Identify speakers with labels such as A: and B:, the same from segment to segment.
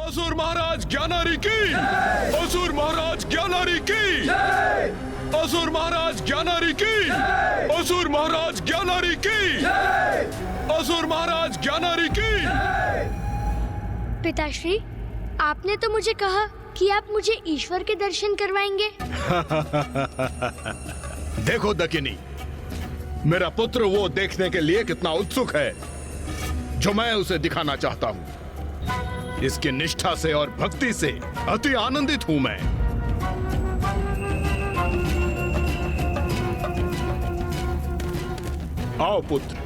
A: असुर महाराज ज्ञानारी की, असुर महाराज ज्ञानारी की, असुर महाराज ज्ञानारी की, असुर महाराज ज्ञानारी की, असुर महाराज ज्ञानारी की।
B: पिताश्री, आपने तो मुझे कहा कि आप मुझे ईश्वर के दर्शन करवाएंगे।
A: देखो दकिनी, मेरा पुत्र वो देखने के लिए कितना उत्सुक है जो मैं उसे दिखाना चाहता हूं। इसकी निष्ठा से और भक्ति से अति आनंदित हूं मैं। आओ पुत्र।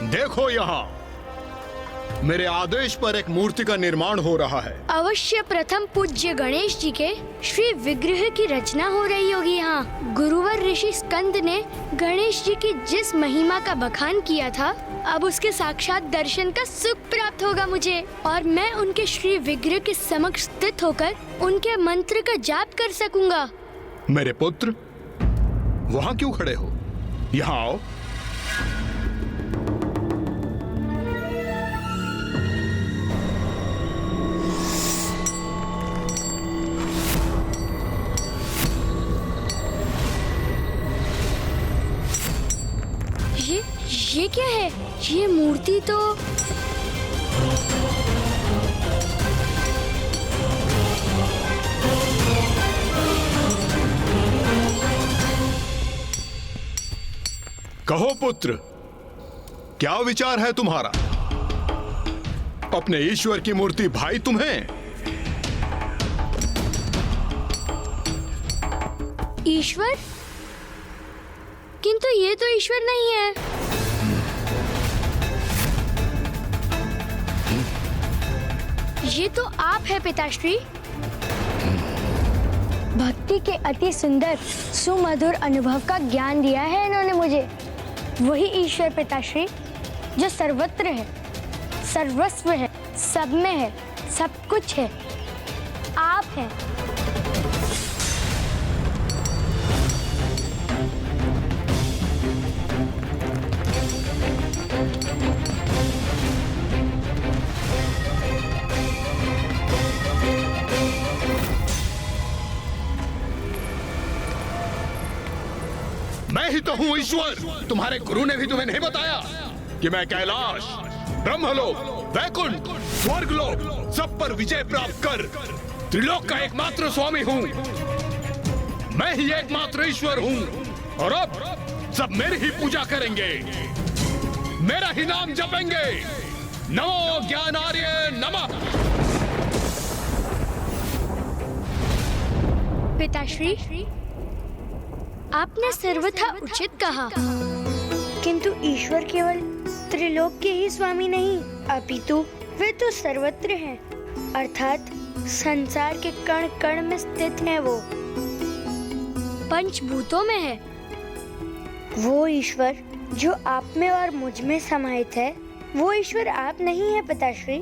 A: देखो यहाँ, मेरे आदेश पर एक मूर्ति का निर्माण हो रहा है।
B: अवश्य प्रथम पूज्य गणेश जी के श्री विग्रह की रचना हो रही होगी यहाँ। गुरुवर ऋषि स्कंद ने गणेश जी की जिस महिमा का बखान किया था, अब उसके साक्षात दर्शन का सुख प्राप्त होगा मुझे, और मैं उनके श्री विग्रह के समक्ष स्थित होकर उनके मंत्र का जाप कर सकूंगा।
A: मेरे पुत्र, वहाँ क्यों खड़े हो? यहाँ आओ।
B: ये क्या है? ये मूर्ति तो
A: कहो पुत्र, क्या विचार है तुम्हारा? अपने ईश्वर की मूर्ति भाई तुम्हें?
B: ईश्वर? किंतु ये तो ईश्वर नहीं है। ये तो आप है पिताश्री। भक्ति के अति सुंदर सुमधुर अनुभव का ज्ञान दिया है इन्होंने मुझे। वही ईश्वर पिताश्री जो सर्वत्र है, सर्वस्व है, सब में है, सब कुछ है। आप हैं।
A: मैं ही तो हूँ ईश्वर। तुम्हारे गुरु ने भी तुम्हें नहीं बताया कि मैं कैलाश, ब्रह्मलोक, वैकुंठ, स्वर्गलोक सब पर विजय प्राप्त कर त्रिलोक का एकमात्र स्वामी हूँ। मैं ही एकमात्र ईश्वर हूँ और अब सब मेरी ही पूजा करेंगे, मेरा ही नाम जपेंगे। नमो ज्ञानार्य नमः।
B: पिताश्री, आपने सर्वथा उचित कहा, किंतु ईश्वर केवल त्रिलोक के ही स्वामी नहीं, अपितु वे तो सर्वत्र हैं, अर्थात संसार के कण कण में स्थित है। वो पंचभूतों में है। वो ईश्वर जो आप में और मुझ में समाहित है, वो ईश्वर आप नहीं है पिताश्री।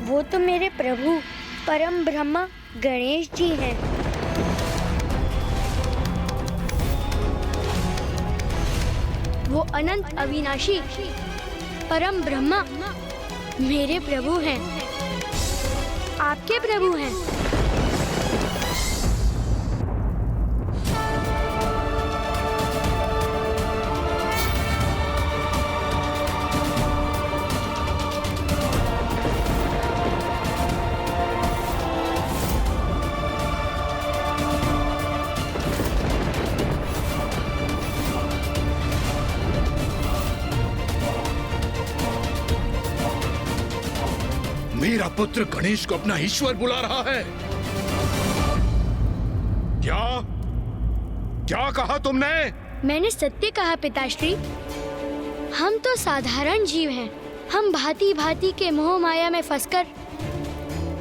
B: वो तो मेरे प्रभु परम ब्रह्मा गणेश जी हैं। वो अनंत अविनाशी परम ब्रह्मा मेरे प्रभु हैं, आपके प्रभु हैं।
A: मेरा पुत्र गणेश को अपना ईश्वर बुला रहा है। क्या क्या कहा तुमने?
B: मैंने सत्य कहा पिताश्री। हम तो साधारण जीव हैं। हम भांति भांति के मोह माया में फंसकर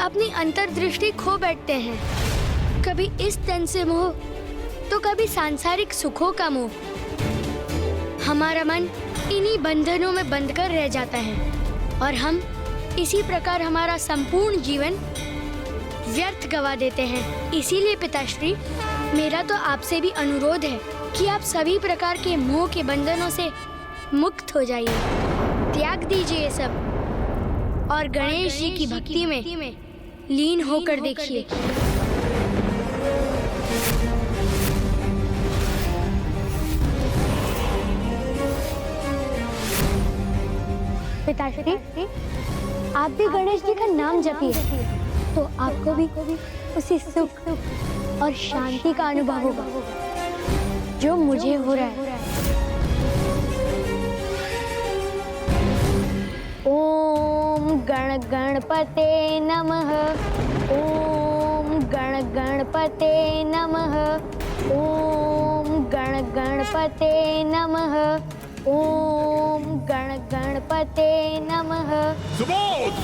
B: अपनी अंतर्दृष्टि खो बैठते हैं। कभी इस तन से मोह, तो कभी सांसारिक सुखों का मोह। हमारा मन इन्हीं बंधनों में बंध कर रह जाता है और हम इसी प्रकार हमारा संपूर्ण जीवन व्यर्थ गवा देते हैं। इसीलिए पिताश्री, मेरा तो आपसे भी अनुरोध है कि आप सभी प्रकार के मोह के बंधनों से मुक्त हो जाइए, त्याग दीजिए ये सब और गणेश जी की भक्ति में लीन होकर देखिए। पिताश्री, आप भी गणेश जी का नाम जपिए तो आपको भी उसी सुख और शांति का अनुभव होगा जो मुझे हो रहा है। ओम गण गणपते नमः। ओम गण गणपते नमः। ओम गण गणपते नमः। ओम गण गणपते नमः।
A: सुबोध!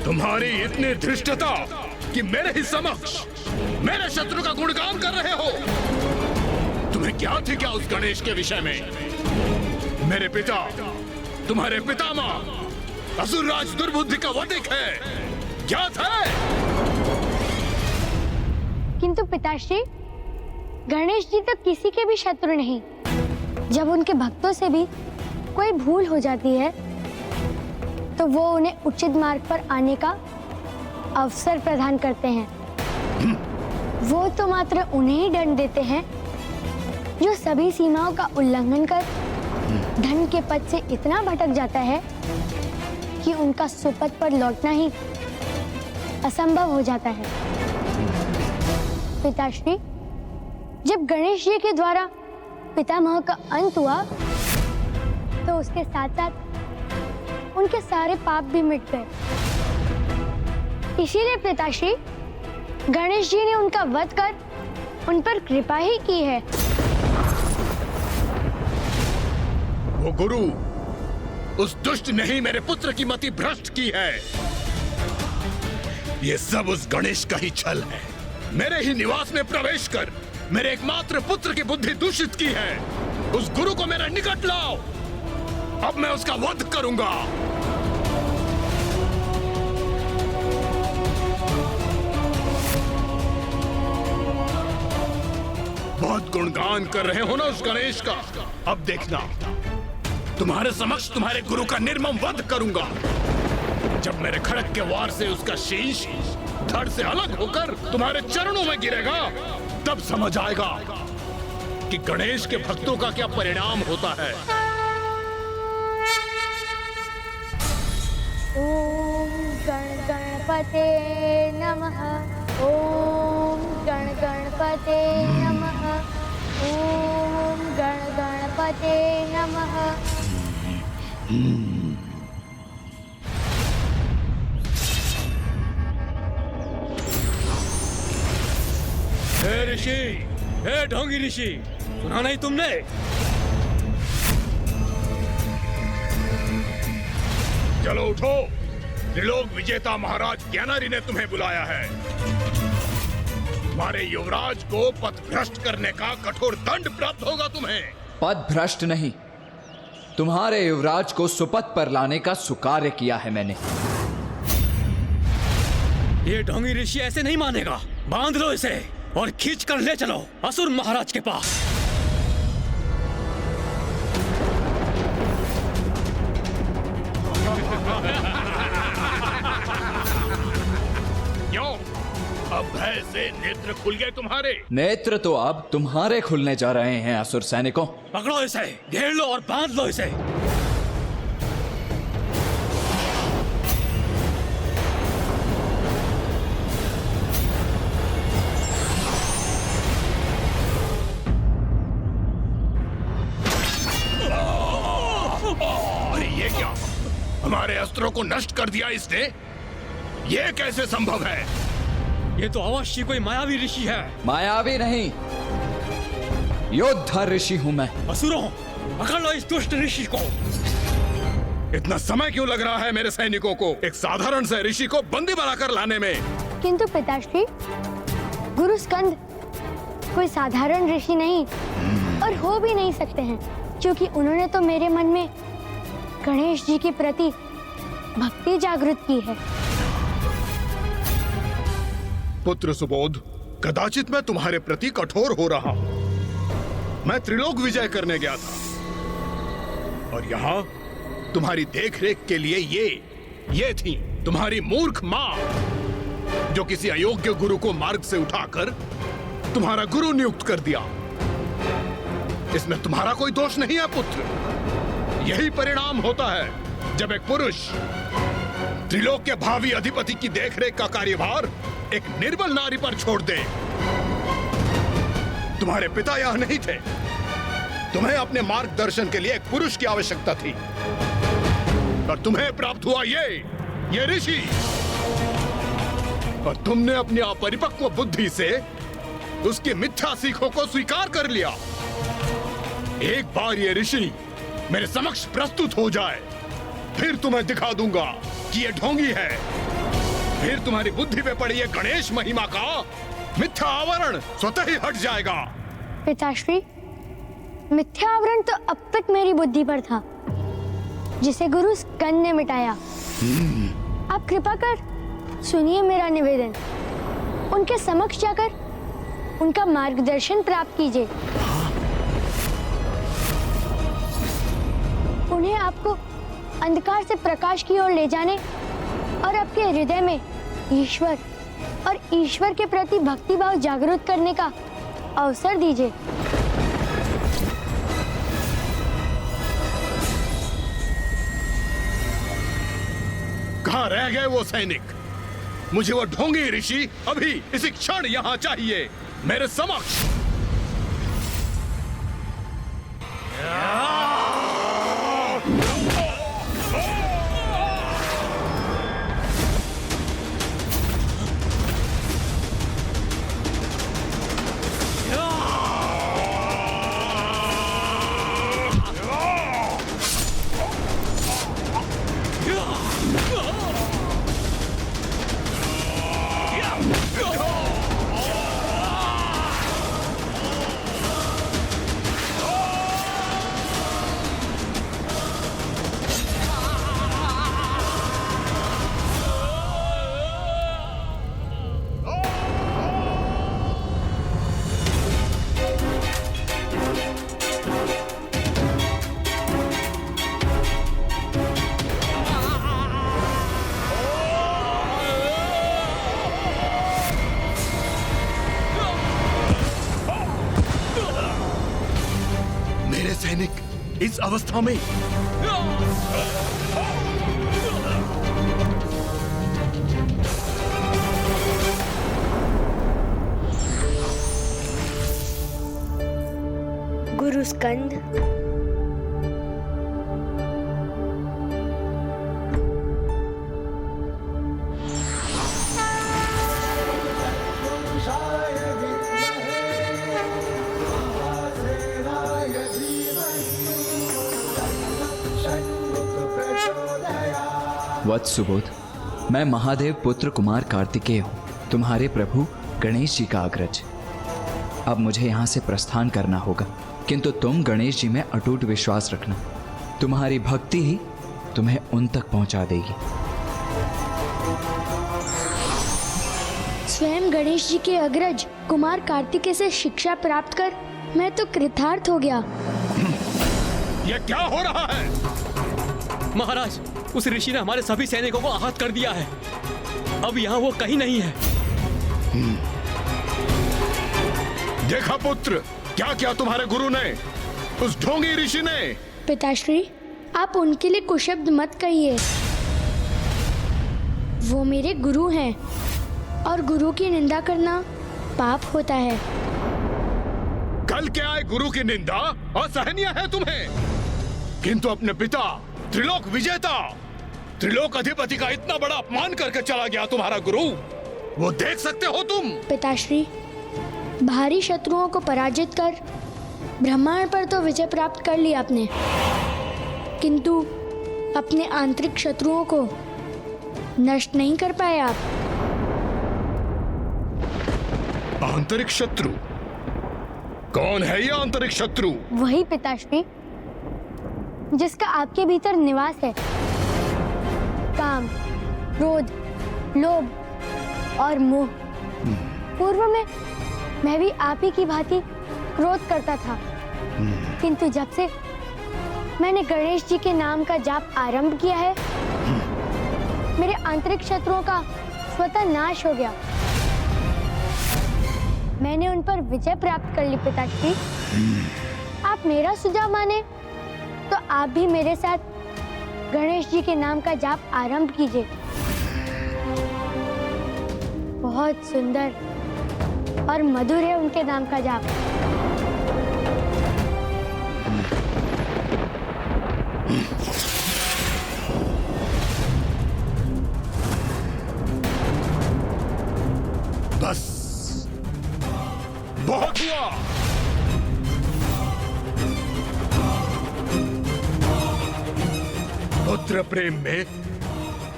A: तुम्हारी इतनी धृष्टता कि मेरे ही समक्ष मेरे शत्रु का गुणगान कर रहे हो। तुम्हें क्या थी क्या उस गणेश के विषय में? मेरे पिता, तुम्हारे पितामह असुरराज दुर्बुद्धि का वधिक है, ज्ञात है?
B: किंतु पिताश्री, गणेश जी तो किसी के भी शत्रु नहीं। जब उनके भक्तों से भी कोई भूल हो जाती है तो वो उन्हें उचित मार्ग पर आने का अवसर प्रदान करते हैं। वो तो मात्र उन्हें ही दंड देते हैं जो सभी सीमाओं का उल्लंघन कर धन के पद से इतना भटक जाता है कि उनका सुपथ पर लौटना ही असंभव हो जाता है। पिताश्री, जब गणेश जी के द्वारा पितामह का अंत हुआ तो उसके साथ साथ उनके सारे पाप भी मिट गए। इसीलिए पिताश्री, गणेश जी ने उनका वध कर उन पर कृपा ही की है।
A: वो गुरु उस दुष्ट ने ही मेरे पुत्र की मति भ्रष्ट की है। ये सब उस गणेश का ही छल है। मेरे ही निवास में प्रवेश कर मेरे एकमात्र पुत्र की बुद्धि दूषित की है। उस गुरु को मेरे निकट लाओ, अब मैं उसका वध करूंगा। बहुत गुणगान कर रहे हो ना उस गणेश का। अब देखना, तुम्हारे समक्ष तुम्हारे गुरु का निर्मम वध करूंगा। जब मेरे खड़क के वार से उसका शीश धड़ से अलग होकर तुम्हारे चरणों में गिरेगा, तब समझ आएगा कि गणेश के भक्तों का क्या परिणाम होता है।
B: ओम गण गणपते नमः। ओम गण गणपते नमः। ओम गण गणपते नमः।
C: हे ऋषि, हे ढोंगी ऋषि, सुना नहीं तुमने?
A: चलो उठो, त्रिलोक विजेता महाराज ज्ञानारी ने तुम्हें बुलाया है। तुम्हारे युवराज को पथ भ्रष्ट करने का कठोर दंड प्राप्त होगा तुम्हें।
D: पद भ्रष्ट नहीं, तुम्हारे युवराज को सुपथ पर लाने का सुकार्य किया है मैंने।
C: ये ढोंगी ऋषि ऐसे नहीं मानेगा। बांध लो इसे और खींच कर ले चलो असुर महाराज के पास।
A: क्यों? अब भय से नेत्र खुल गए तुम्हारे?
D: नेत्र तो अब तुम्हारे खुलने जा रहे हैं असुर सैनिकों।
C: पकड़ो इसे, घेर लो और बांध लो इसे।
A: अरे ये क्या? हमारे अस्त्रों को नष्ट कर दिया इसने? ये कैसे संभव है?
C: ये तो अवश्य कोई मायावी ऋषि है।
D: मायावी नहीं, योद्धा ऋषि हूं मैं।
C: असुरों, पकड़ लो इस दुष्ट ऋषि को।
A: इतना समय क्यों लग रहा है मेरे सैनिकों को एक साधारण से ऋषि को बंदी बनाकर लाने में?
B: किंतु पिताश्री, गुरु स्कंद कोई साधारण ऋषि नहीं और हो भी नहीं सकते हैं, क्योंकि उन्होंने तो मेरे मन में गणेश जी के प्रति भक्ति जागृत की है।
A: पुत्र सुबोध, कदाचित मैं तुम्हारे प्रति कठोर हो रहा हूं। मैं त्रिलोक विजय करने गया था और यहाँ तुम्हारी देखरेख के लिए ये थी तुम्हारी मूर्ख माँ, जो किसी अयोग्य गुरु को मार्ग से उठाकर तुम्हारा गुरु नियुक्त कर दिया। इसमें तुम्हारा कोई दोष नहीं है पुत्र। यही परिणाम होता है जब एक पुरुष त्रिलोक के भावी अधिपति की देखरेख का कार्यभार एक निर्बल नारी पर छोड़ दे। तुम्हारे पिता यहां नहीं थे। तुम्हें अपने मार्गदर्शन के लिए एक पुरुष की आवश्यकता थी और तुम्हें प्राप्त हुआ ये ऋषि। और तुमने अपनी अपरिपक्व बुद्धि से उसकी मिथ्या सीखों को स्वीकार कर लिया। एक बार ये ऋषि मेरे समक्ष प्रस्तुत हो जाए, फिर तुम्हें दिखा दूंगा कि ये ढोंगी है। फिर तुम्हारी बुद्धि पे पड़ी ये गणेश महिमा का मिथ्या आवरण स्वतः ही हट जाएगा।
B: पिताश्री, मिथ्या आवरण तो अब तक मेरी बुद्धि पर था, जिसे गुरु स्कंद ने मिटाया। आप कृपा कर सुनिए मेरा निवेदन। उनके समक्ष जाकर उनका मार्गदर्शन प्राप्त कीजिए। उन्हें आपको अंधकार से प्रकाश की ओर ले जाने और आपके हृदय में ईश्वर और ईश्वर के प्रति भक्ति भाव जागृत करने का अवसर दीजिए।
A: कहाँ रह गए वो सैनिक? मुझे वो ढोंगी ऋषि अभी इसी क्षण यहाँ चाहिए, मेरे समक्ष। सैनिक इस अवस्था में
B: गुरु स्कंद,
D: वत्स सुबोध, मैं महादेव पुत्र कुमार कार्तिकेय हूँ, तुम्हारे प्रभु गणेश जी का अग्रज। अब मुझे यहाँ से प्रस्थान करना होगा, किंतु तुम गणेश जी में अटूट विश्वास रखना। तुम्हारी भक्ति ही तुम्हें उन तक पहुँचा देगी।
B: स्वयं गणेश जी के अग्रज कुमार कार्तिकेय से शिक्षा प्राप्त कर मैं तो कृतार्थ हो गया।
A: ये क्या हो रहा है?
C: महाराज, उस ऋषि ने हमारे सभी सैनिकों को आहत कर दिया है। अब यहाँ वो कहीं नहीं है।
A: देखा पुत्र, क्या क्या तुम्हारे गुरु ने, उस ढोंगी ऋषि ने।
B: पिताश्री, आप उनके लिए कुशब्द मत कहिए। वो मेरे गुरु हैं और गुरु की निंदा करना पाप होता है।
A: कल के आए गुरु की निंदा असहनीय है तुम्हें, किंतु अपने पिता त्रिलोक विजेता, त्रिलोक अधिपति का इतना बड़ा अपमान करके चला गया तुम्हारा गुरु, वो देख सकते हो तुम?
B: पिताश्री, भारी शत्रुओं को पराजित कर ब्रह्मांड पर तो विजय प्राप्त कर लिया आपने, किंतु अपने आंतरिक शत्रुओं को नष्ट नहीं कर पाए आप।
A: आंतरिक शत्रु? कौन है ये आंतरिक शत्रु?
B: वही पिताश्री, जिसका आपके भीतर निवास है। काम, क्रोध, लोभ और मोह। पूर्व में मैं भी आप ही की भांति क्रोध करता था, किंतु जब से मैंने गणेश जी के नाम का जाप आरंभ किया है, मेरे आंतरिक शत्रुओं का स्वतः नाश हो गया। मैंने उन पर विजय प्राप्त कर ली पिताश्री। आप मेरा सुझाव माने तो आप भी मेरे साथ गणेश जी के नाम का जाप आरंभ कीजिए। बहुत सुंदर और मधुर है उनके नाम का जाप।
A: बस बहुत हुआ। पुत्र प्रेम में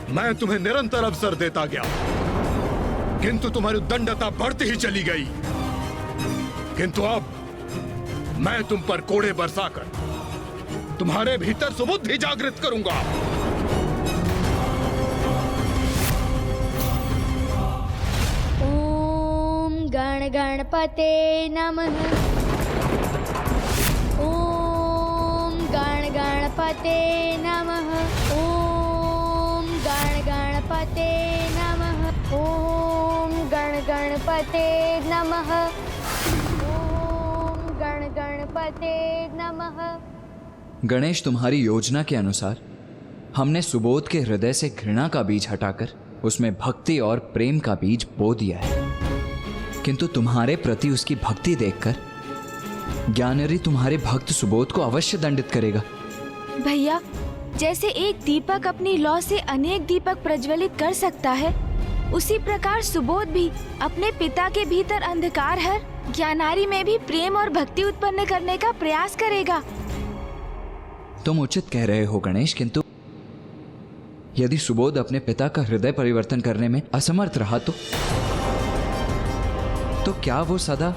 A: मैं तुम्हें निरंतर अवसर देता गया, किंतु तुम्हारी दंडता बढ़ती ही चली गई। किंतु अब मैं तुम पर कोड़े बरसाकर तुम्हारे भीतर सुबुद्धि जागृत करूंगा।
B: ओम गण गणपते नमः। ओम गण गणपते नमः। ओम गण गणपते नमः। ओम गण गणपते नमः। ओम गण गणपते नमः।
D: गणेश, तुम्हारी योजना के अनुसार हमने सुबोध के हृदय से घृणा का बीज हटाकर उसमें भक्ति और प्रेम का बीज बो दिया है। किंतु तुम्हारे प्रति उसकी भक्ति देखकर ज्ञानरी तुम्हारे भक्त सुबोध को अवश्य दंडित करेगा।
E: भैया, जैसे एक दीपक अपनी लौ से अनेक दीपक प्रज्वलित कर सकता है, उसी प्रकार सुबोध भी अपने पिता के भीतर अंधकार हर ज्ञानारी में भी प्रेम और भक्ति उत्पन्न करने का प्रयास करेगा।
D: तुम उचित कह रहे हो गणेश, किंतु यदि सुबोध अपने पिता का हृदय परिवर्तन करने में असमर्थ रहा तो क्या वो सदा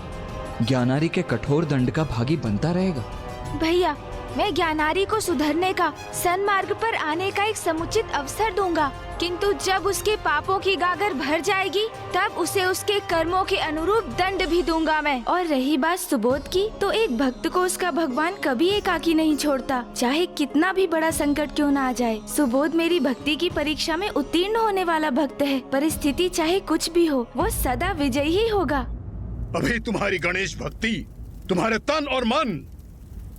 D: ज्ञानारी के कठोर दंड का भागी बनता रहेगा?
E: भैया, मैं ज्ञानारी को सुधरने का, सन्मार्ग पर आने का एक समुचित अवसर दूंगा, किंतु जब उसके पापों की गागर भर जाएगी तब उसे उसके कर्मों के अनुरूप दंड भी दूंगा मैं। और रही बात सुबोध की, तो एक भक्त को उसका भगवान कभी एकाकी नहीं छोड़ता, चाहे कितना भी बड़ा संकट क्यों ना आ जाए। सुबोध मेरी भक्ति की परीक्षा में उत्तीर्ण होने वाला भक्त है। परिस्थिति चाहे कुछ भी हो, वो सदा विजयी ही होगा।
A: अभी तुम्हारी गणेश भक्ति तुम्हारे तन और मन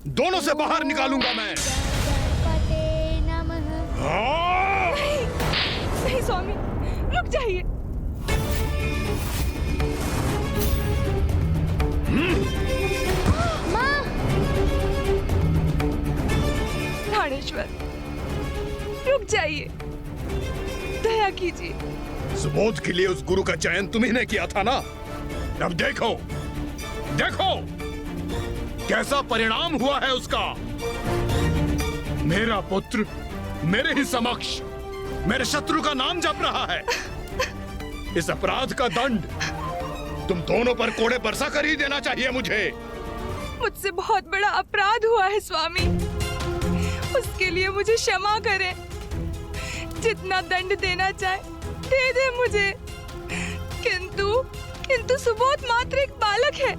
A: दोनों से बाहर निकालूंगा मैं।
B: गणपते नमः।
A: हाँ!
E: नहीं स्वामी, रुक जाइए।
B: माँ!
E: प्राणेश्वर, रुक जाइए, दया कीजिए।
A: सुबोध के लिए उस गुरु का चयन तुम्ही ने किया था ना। अब देखो देखो कैसा परिणाम हुआ है उसका। मेरा पुत्र मेरे ही समक्ष मेरे शत्रु का नाम जप रहा है। इस अपराध का दंड तुम दोनों पर कोड़े बरसा कर ही देना चाहिए मुझे।
E: मुझसे बहुत बड़ा अपराध हुआ है स्वामी, उसके लिए मुझे क्षमा करें। जितना दंड देना चाहे दे दे मुझे, किंतु सुबोध मात्र एक बालक है,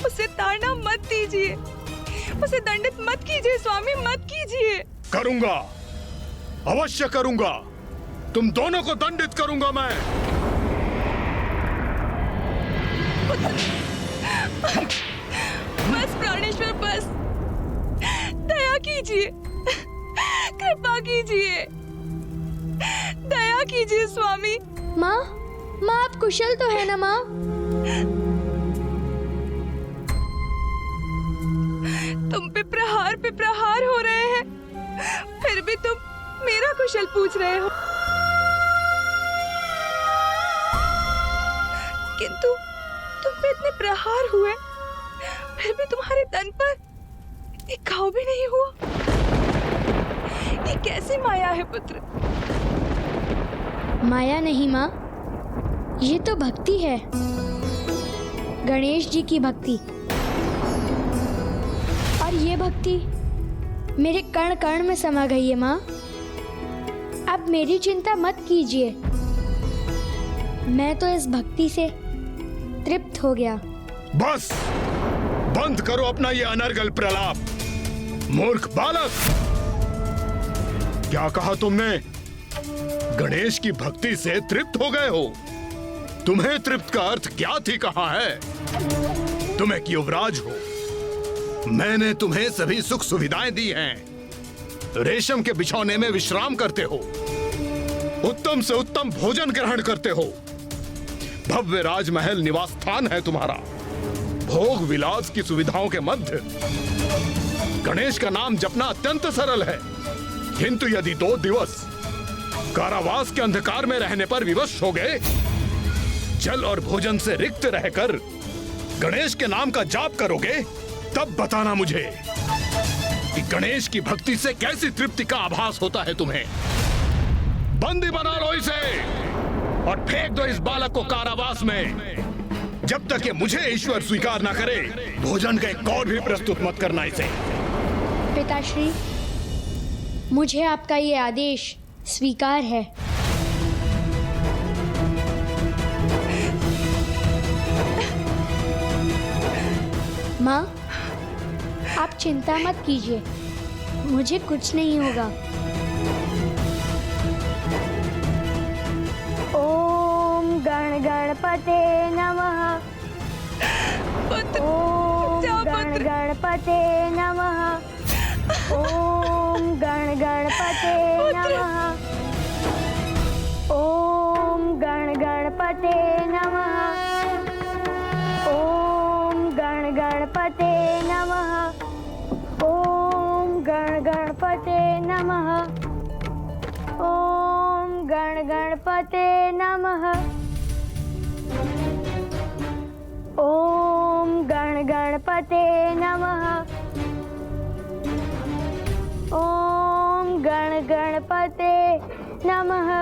E: उसे ताड़ना मत दीजिए, उसे दंडित मत कीजिए स्वामी, मत कीजिए।
A: करूंगा, अवश्य करूंगा, तुम दोनों को दंडित करूंगा मैं।
E: बस प्राणेश्वर, बस, दया कीजिए, कृपा कीजिए, दया कीजिए स्वामी।
B: माँ, आप कुशल तो है ना माँ?
E: तुम पे प्रहार हो रहे हैं, फिर भी तुम मेरा कुशल पूछ रहे हो। किंतु तुम पे इतने प्रहार हुए, फिर भी तुम्हारे तन पर एक घाव भी नहीं हुआ। ये कैसी माया है पुत्र?
B: माया नहीं माँ, ये तो भक्ति है, गणेश जी की भक्ति। और ये भक्ति मेरे कण कण में समा गई है माँ। अब मेरी चिंता मत कीजिए, मैं तो इस भक्ति से तृप्त हो गया।
A: बस बंद करो अपना ये अनर्गल प्रलाप, मूर्ख बालक। क्या कहा तुमने? गणेश की भक्ति से तृप्त हो गए हो? तुम्हें तृप्त का अर्थ ज्ञात ही कहाँ है? तुम एक युवराज हो, मैंने तुम्हें सभी सुख सुविधाएं दी हैं। रेशम के बिछौने में विश्राम करते हो, उत्तम से उत्तम भोजन ग्रहण करते हो, भव्य राजमहल निवास स्थान है तुम्हारा, भोग विलास की सुविधाओं के मध्य गणेश का नाम जपना अत्यंत सरल है। किंतु यदि 2 दिवस कारावास के अंधकार में रहने पर विवश हो गए, जल और भोजन से रिक्त रहकर गणेश के नाम का जाप करोगे, तब बताना मुझे कि गणेश की भक्ति से कैसी तृप्ति का आभास होता है तुम्हें। बंदी बना लो इसे और फेंक दो इस बालक को कारावास में। जब तक ये मुझे ईश्वर स्वीकार ना करे, भोजन का एक और भी प्रस्तुत मत करना इसे।
B: पिताश्री, मुझे आपका ये आदेश स्वीकार है। माँ, आप चिंता मत कीजिए, मुझे कुछ नहीं होगा। ओम गण गणपते नमः। ओम गण गणपते नमः। ओम गण गणपते नमः। ओम गण गणपते नमः। ओम गण गणपते नमः। ओम गण गणपते नमः। ओम गण गणपते नमः। ओम गण गणपते नमः। ओम गण गणपते नमः।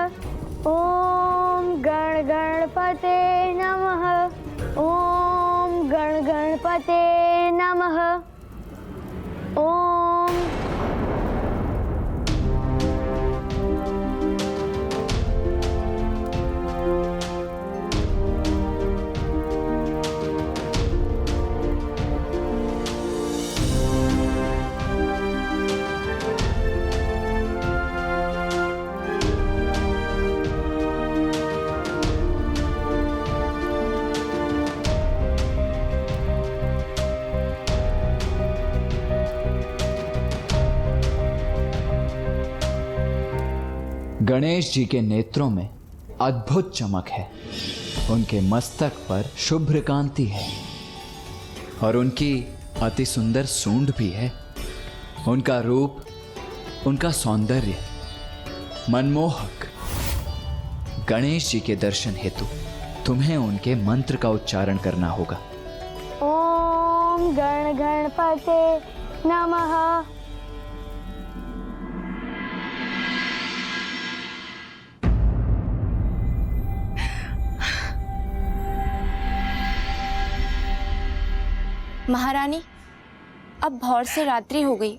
B: ओम गण गणपते नमः। ओम गण गणपते नमः। ओम
D: गणेश जी के नेत्रों में अद्भुत चमक है, उनके मस्तक पर शुभ्र कांति है और उनकी अति सुंदर सूंड भी है। उनका रूप, उनका सौंदर्य मनमोहक। गणेश जी के दर्शन हेतु तुम्हें उनके मंत्र का उच्चारण करना होगा।
B: ओम गण गणपते नमः।
F: महारानी, अब भोर से रात्रि हो गई,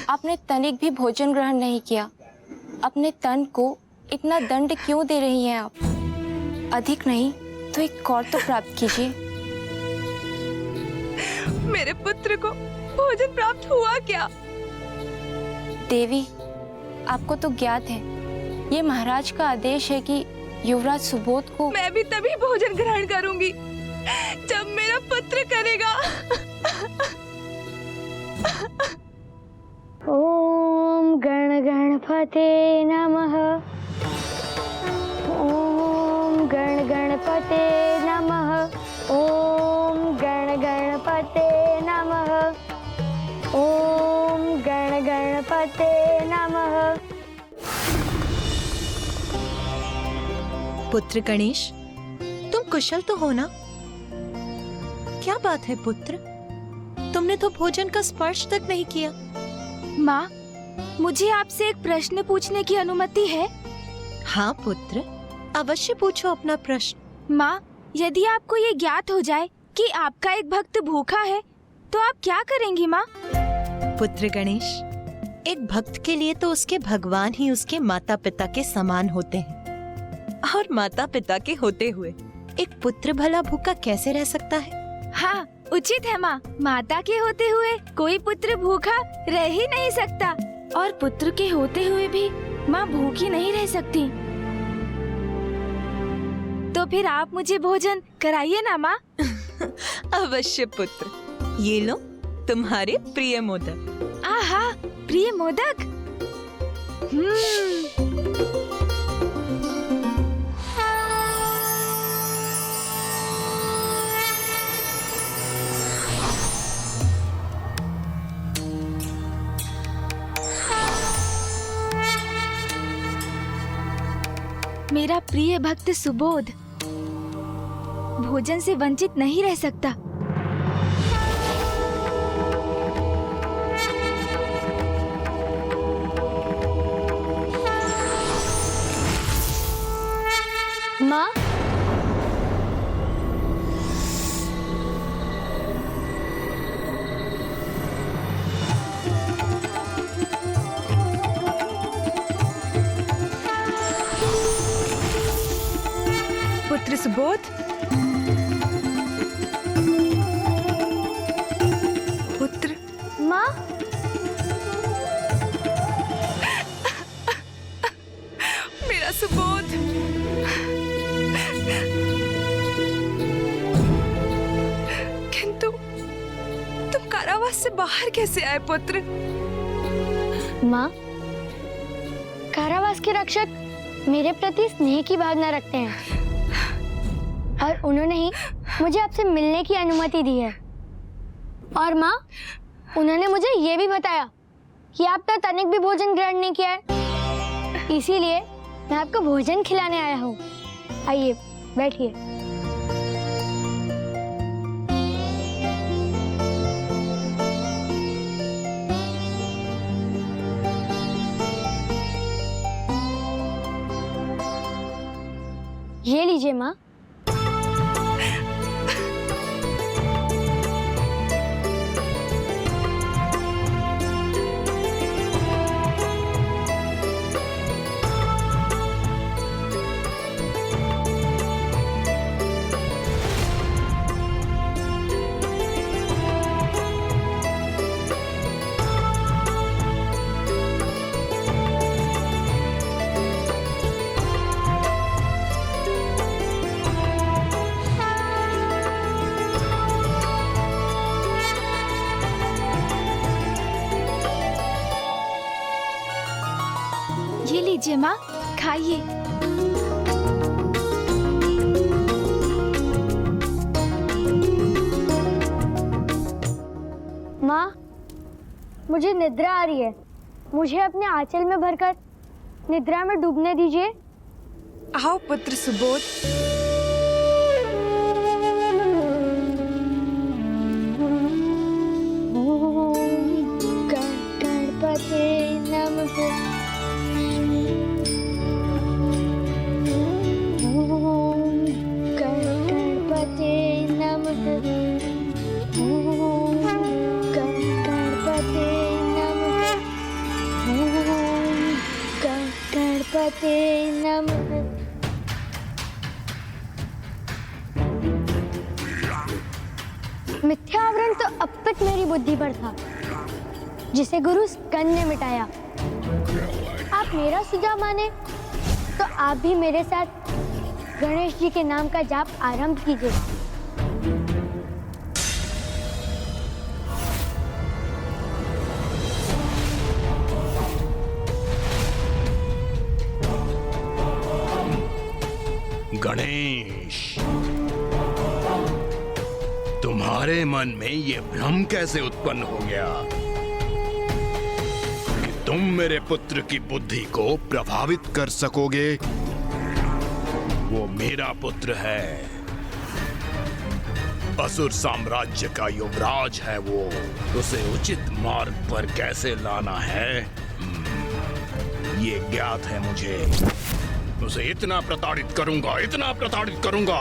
F: आपने तनिक भी भोजन ग्रहण नहीं किया। अपने तन को इतना दंड क्यों दे रही हैं आप? अधिक नहीं तो एक और तो प्राप्त कीजिए।
E: मेरे पुत्र को भोजन प्राप्त हुआ क्या?
F: देवी, आपको तो ज्ञात है, ये महाराज का आदेश है कि युवराज सुबोध को।
E: मैं भी तभी भोजन ग्रहण करूंगी जब मेरा पुत्र करेगा।
B: ओम गण गणपते नमः। ओम गण गणपते नमः। ओम गण गणपते नमः। ओम गण गणपते नमः।
G: पुत्र गणेश, तुम कुशल तो हो ना? क्या बात है पुत्र, तुमने तो भोजन का स्पर्श तक नहीं किया।
E: माँ, मुझे आपसे एक प्रश्न पूछने की अनुमति है?
G: हाँ पुत्र, अवश्य पूछो अपना प्रश्न।
E: माँ, यदि आपको ये ज्ञात हो जाए कि आपका एक भक्त भूखा है, तो आप क्या करेंगी माँ?
G: पुत्र गणेश, एक भक्त के लिए तो उसके भगवान ही उसके माता पिता के समान होते हैं, और माता पिता के होते हुए एक पुत्र भला भूखा कैसे रह सकता है?
E: हाँ, उचित है माँ। माता के होते हुए कोई पुत्र भूखा रह ही नहीं सकता, और पुत्र के होते हुए भी माँ भूखी नहीं रह सकती। तो फिर आप मुझे भोजन कराइए ना माँ।
G: अवश्य पुत्र, ये लो तुम्हारे प्रिय मोदक।
E: आहा, प्रिय मोदक। मेरा प्रिय भक्त सुबोध भोजन से वंचित नहीं रह सकता।
B: माँ,
E: पुत्र सुबोध, पुत्र।
B: माँ,
E: मेरा सुबोध। किंतु तुम कारावास से बाहर कैसे आए पुत्र?
B: माँ, कारावास के रक्षक मेरे प्रति स्नेह की भावना रखते हैं और उन्होंने ही मुझे आपसे मिलने की अनुमति दी है। और माँ, उन्होंने मुझे ये भी बताया कि आपका तनिक भी भोजन ग्रहण नहीं किया है, इसीलिए मैं आपको भोजन खिलाने आया हूँ। आइए बैठिए। ये लीजिए माँ।
E: ये लीजिए माँ, खाइए।
B: माँ, मुझे निद्रा आ रही है, मुझे अपने आंचल में भरकर निद्रा में डूबने दीजिए।
E: आओ पुत्र सुबोध।
B: गणपते नमः। ओम गणपते नमः। ओम गणपते नमः। ओम गणपते नमः। मिथ्यावरण तो अब तक मेरी बुद्धि पर था, जिसे गुरु स्कंद ने मिटाया। आप मेरा सुझाव माने तो आप भी मेरे साथ गणेश जी के नाम का जाप आरंभ कीजिए।
A: गणेश, तुम्हारे मन में ये भ्रम कैसे उत्पन्न हो गया कि तुम मेरे पुत्र की बुद्धि को प्रभावित कर सकोगे? वो मेरा पुत्र है, असुर साम्राज्य का युवराज है वो। उसे उचित मार्ग पर कैसे लाना है ये ज्ञात है मुझे। उसे इतना प्रताड़ित करूंगा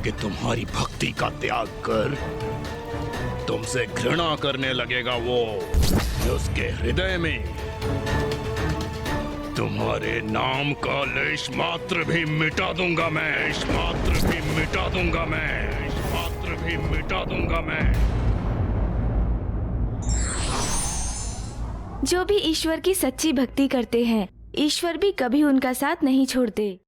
A: कि तुम्हारी भक्ति का त्याग कर तुमसे घृणा करने लगेगा वो। उसके हृदय में तुम्हारे नाम का लेश मात्र भी मिटा दूंगा मैं, लेश मात्र भी मिटा दूंगा मैं, लेश मात्र भी मिटा दूंगा मैं।
E: जो भी ईश्वर की सच्ची भक्ति करते हैं, ईश्वर भी कभी उनका साथ नहीं छोड़ते।